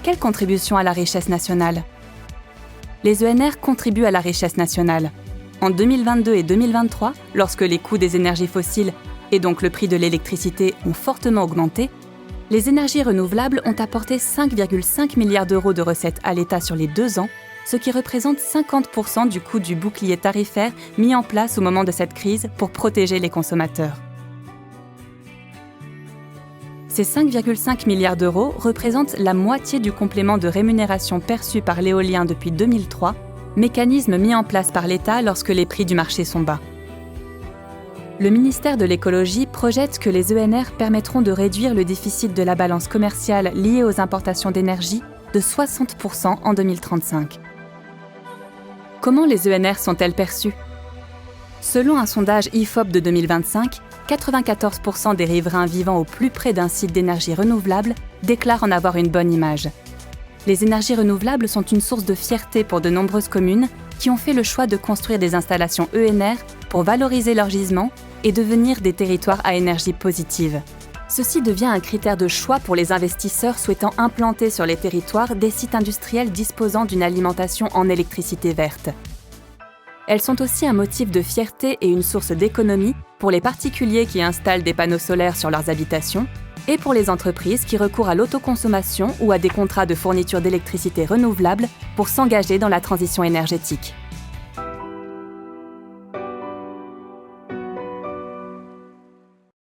quelle contribution à la richesse nationale? Les ENR contribuent à la richesse nationale. En 2022 et 2023, lorsque les coûts des énergies fossiles et donc le prix de l'électricité ont fortement augmenté, les énergies renouvelables ont apporté 5,5 milliards d'euros de recettes à l'État sur les 2 ans, ce qui représente 50% du coût du bouclier tarifaire mis en place au moment de cette crise pour protéger les consommateurs. Ces 5,5 milliards d'euros représentent la moitié du complément de rémunération perçu par l'éolien depuis 2003, mécanisme mis en place par l'État lorsque les prix du marché sont bas. Le ministère de l'Écologie projette que les ENR permettront de réduire le déficit de la balance commerciale lié aux importations d'énergie de 60% en 2035. Comment les ENR sont-elles perçues? Selon un sondage IFOP de 2025, 94% des riverains vivant au plus près d'un site d'énergie renouvelable déclarent en avoir une bonne image. Les énergies renouvelables sont une source de fierté pour de nombreuses communes qui ont fait le choix de construire des installations ENR pour valoriser leur gisement et devenir des territoires à énergie positive. Ceci devient un critère de choix pour les investisseurs souhaitant implanter sur les territoires des sites industriels disposant d'une alimentation en électricité verte. Elles sont aussi un motif de fierté et une source d'économie pour les particuliers qui installent des panneaux solaires sur leurs habitations et pour les entreprises qui recourent à l'autoconsommation ou à des contrats de fourniture d'électricité renouvelable pour s'engager dans la transition énergétique.